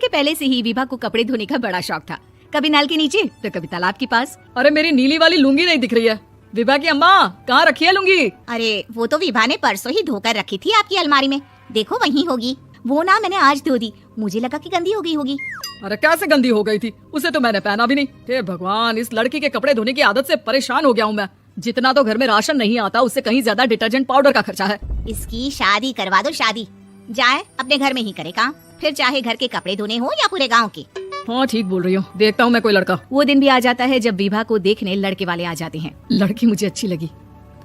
के पहले से ही विभा को कपड़े धोने का बड़ा शौक था। कभी नल के नीचे तो कभी तालाब के पास। अरे मेरी नीली वाली लुंगी नहीं दिख रही है। विभा की अम्मा कहाँ रखी है लुंगी? अरे वो तो विभा ने परसों ही धोकर रखी थी आपकी अलमारी में, देखो वहीं होगी। वो ना मैंने आज धो दी, मुझे लगा कि गंदी हो गई होगी। अरे कैसे गंदी हो गई थी? उसे तो मैंने पहना भी नहीं। हे भगवान, इस लड़की के कपड़े धोने की आदत से परेशान हो गया हूँ मैं। जितना तो घर में राशन नहीं आता उससे कहीं ज्यादा डिटर्जेंट पाउडर का खर्चा है। इसकी शादी करवा दो, शादी जाए अपने घर में ही करे काम, फिर चाहे घर के कपड़े धोने हो या पूरे गांव के। हाँ ठीक बोल रही हूँ, देखता हूँ मैं कोई लड़का। वो दिन भी आ जाता है जब विभा को देखने लड़के वाले आ जाते हैं। लड़की मुझे अच्छी लगी।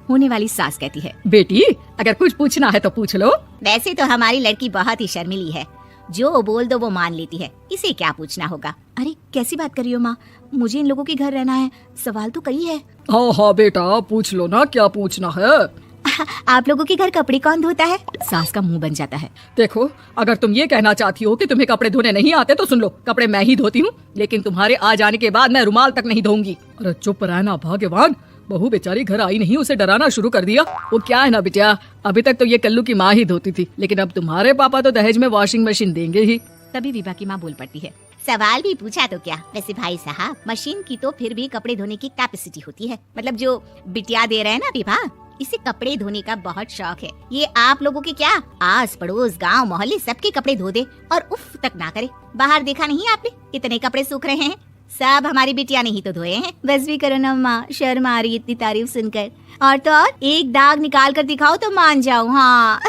होने वाली सास कहती है, बेटी अगर कुछ पूछना है तो पूछ लो। वैसे तो हमारी लड़की बहुत ही शर्मीली है, जो बोल दो वो मान लेती है, इसे क्या पूछना होगा। अरे कैसी बात कर रही हो माँ, मुझे इन लोगों के घर रहना है, सवाल तो कई है। हाँ हाँ बेटा पूछ लो ना, क्या पूछना है। आप लोगों के घर कपड़े कौन धोता है? सास का मुंह बन जाता है। देखो अगर तुम ये कहना चाहती हो कि तुम्हें कपड़े धोने नहीं आते तो सुन लो, कपड़े मैं ही धोती हूँ, लेकिन तुम्हारे आ जाने के बाद मैं रुमाल तक नहीं धोऊंगी। अरे चुप रहना भगवान, बहू बेचारी घर आई नहीं, उसे डराना शुरू कर दिया। वो क्या है ना बिटिया, अभी तक तो ये कल्लू की माँ ही धोती थी, लेकिन अब तुम्हारे पापा तो दहेज में वॉशिंग मशीन देंगे ही। तभी विभा की माँ बोल पड़ती है, सवाल भी पूछा तो क्या। वैसे भाई साहब, मशीन की तो फिर भी कपड़े धोने की कैपेसिटी होती है, मतलब जो बिटिया दे रहे हैं ना विभा, इसे कपड़े धोने का बहुत शौक है। ये आप लोगों के क्या आस पड़ोस गांव मोहल्ले सबके कपड़े धो दे और उफ तक ना करे। बाहर देखा नहीं आपने कितने कपड़े सूख रहे हैं, सब हमारी बिटिया ने ही तो धोए हैं। बस भी करो ना माँ, शर्म आ रही इतनी तारीफ सुनकर। और तो और एक दाग निकाल कर दिखाओ तो मान जाओ। हाँ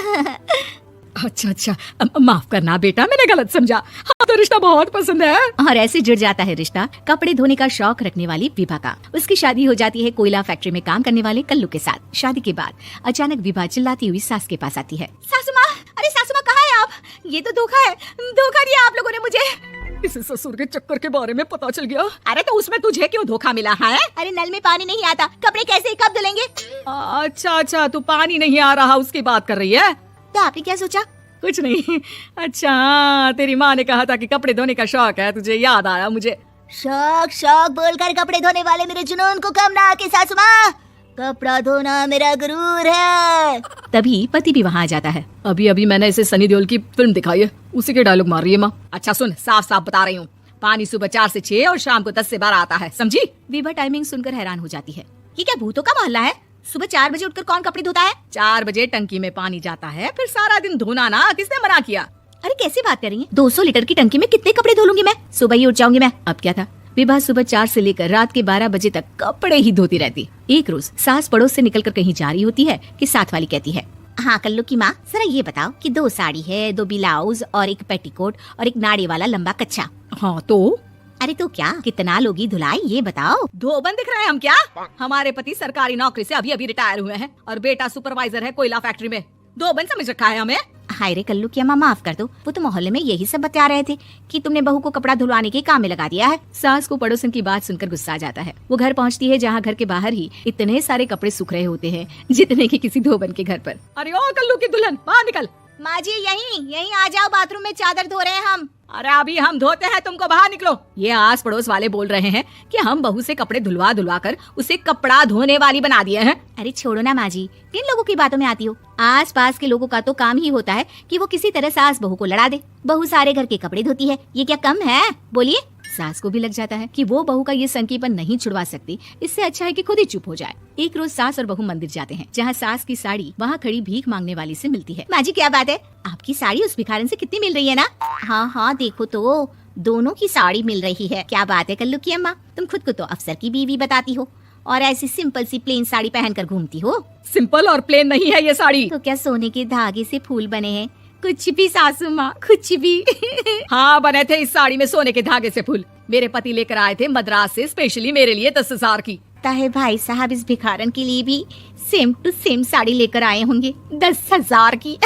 अच्छा माफ करना बेटा, मैंने गलत समझा। हाँ तो रिश्ता बहुत पसंद है। और ऐसे जुड़ जाता है रिश्ता कपड़े धोने का शौक रखने वाली विभा का। उसकी शादी हो जाती है कोयला फैक्ट्री में काम करने वाले कल्लू के साथ। शादी के बाद अचानक विभा चिल्लाती हुई सास के पास आती है, सासू माँ, अरे सासू माँ कहाँ है आप? ये तो धोखा है, धोखा दिया आप लोगों ने मुझे। इसे ससुर के चक्कर के बारे में पता चल गया। अरे तो उसमें तुझे क्यों धोखा मिला है? अरे नल में पानी नहीं आता, कपड़े कैसे कब धुलेंगे? अच्छा तू पानी नहीं आ रहा उसकी बात कर रही है? तो आपने क्या सोचा? कुछ नहीं। अच्छा तेरी माँ ने कहा था कि कपड़े धोने का शौक है तुझे, याद आया मुझे। शौक शौक बोलकर कपड़े धोने वाले मेरे जुनून को कम ना आके सासू माँ, कपड़ा धोना मेरा गुरूर है। तभी पति भी वहाँ आ जाता है। अभी मैंने इसे सनी देओल की फिल्म दिखाई है, उसी के डायलॉग मार रही है माँ। अच्छा सुन, साफ साफ बता रही हूँ, पानी सुबह 4 से 6 और शाम को 10 से 12 आता है, समझी? विभा टाइमिंग सुनकर हैरान हो जाती है। ये क्या भूतों का मोहल्ला है? सुबह 4 बजे उठकर कौन कपड़े धोता है? 4 बजे टंकी में पानी जाता है, फिर सारा दिन धोना ना, किसने मना किया? अरे कैसी बात कर रही है? 200 लीटर की टंकी में कितने कपड़े धो लूंगी मैं? सुबह ही उठ जाऊंगी मैं। अब क्या था, विभा सुबह 4 से लेकर रात के 12 बजे तक कपड़े ही धोती रहती। एक रोज सास पड़ोस से निकलकर कहीं जा रही होती है कि साथ वाली कहती है, हाँ कल्लू की माँ, जरा ये बताओ कि 2 साड़ी है, 2 ब्लाउज और एक पेटीकोट और एक नाड़े वाला लंबा कच्चा। हाँ तो अरे तो क्या, कितना लोगी धुलाई ये बताओ। धोबन दिख रहे हैं हम क्या? हमारे पति सरकारी नौकरी से अभी रिटायर हुए हैं और बेटा सुपरवाइजर है कोयला फैक्ट्री में। धोबन समझ रखा है हमें? हाय रे कल्लू की अम्मा, माफ कर दो, वो तो मोहल्ले में यही सब बता रहे थे कि तुमने बहू को कपड़ा धुलवाने के काम में लगा दिया है। सास को पड़ोसन की बात सुनकर गुस्सा आ जाता है। वो घर पहुंचती है जहाँ घर के बाहर ही इतने सारे कपड़े सूख रहे होते हैं जितने की किसी धोबन के घर पर। अरे ओ कल्लू की दुल्हन बाहर निकल। माँ जी यहीं आ जाओ, बाथरूम में चादर धो रहे हैं हम। अरे अभी हम धोते हैं, तुमको बाहर निकलो। ये आस पड़ोस वाले बोल रहे हैं कि हम बहू से कपड़े धुलवा कर उसे कपड़ा धोने वाली बना दिए हैं। अरे छोड़ो ना माँ जी, किन लोगों की बातों में आती हो? आस पास के लोगों का तो काम ही होता है कि वो किसी तरह सास बहू को लड़ा दे। बहू सारे घर के कपड़े धोती है, ये क्या कम है? बोलिए। सास को भी लग जाता है कि वो बहू का ये संकीपन नहीं छुड़वा सकती, इससे अच्छा है कि खुद ही चुप हो जाए। एक रोज सास और बहू मंदिर जाते हैं जहाँ सास की साड़ी वहाँ खड़ी भीख मांगने वाली से मिलती है। माँ जी क्या बात है, आपकी साड़ी उस भिखारन से कितनी मिल रही है ना? हाँ देखो तो दोनों की साड़ी मिल रही है। क्या बात है कल्लू की अम्मा, तुम खुद को तो अफसर की बीवी बताती हो और ऐसी सिंपल सी प्लेन साड़ी पहनकर घूमती हो। सिंपल और प्लेन नहीं है ये साड़ी। तो क्या सोने के धागे से फूल बने हैं? कुछ भी सासू माँ, कुछ भी। हाँ बने थे इस साड़ी में सोने के धागे से फूल। मेरे पति लेकर आए थे मद्रास से स्पेशली मेरे लिए 10,000 की। ताहे भाई साहब इस भिखारन के लिए भी सेम टू सेम साड़ी लेकर आए होंगे 10,000 की।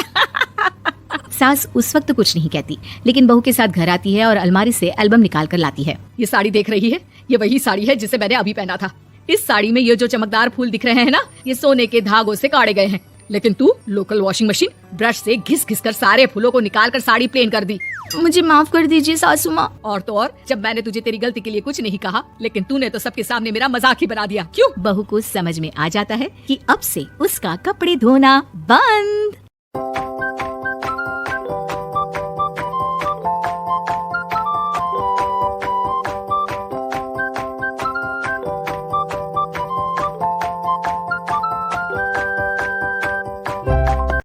सास उस वक्त कुछ नहीं कहती, लेकिन बहू के साथ घर आती है और अलमारी से एल्बम निकाल कर लाती है। ये साड़ी देख रही है, ये वही साड़ी है जिसे मैंने अभी पहना था। इस साड़ी में ये जो चमकदार फूल दिख रहे हैं ना, ये सोने के धागों से काटे गए हैं। लेकिन तू लोकल वॉशिंग मशीन ब्रश से घिस घिस कर सारे फूलों को निकाल कर साड़ी प्लेन कर दी। मुझे माफ कर दीजिए सासू माँ। और तो और, जब मैंने तुझे तेरी गलती के लिए कुछ नहीं कहा, लेकिन तूने तो सबके सामने मेरा मजाक ही बना दिया। क्यों? बहू को समझ में आ जाता है कि अब से उसका कपड़े धोना बंद।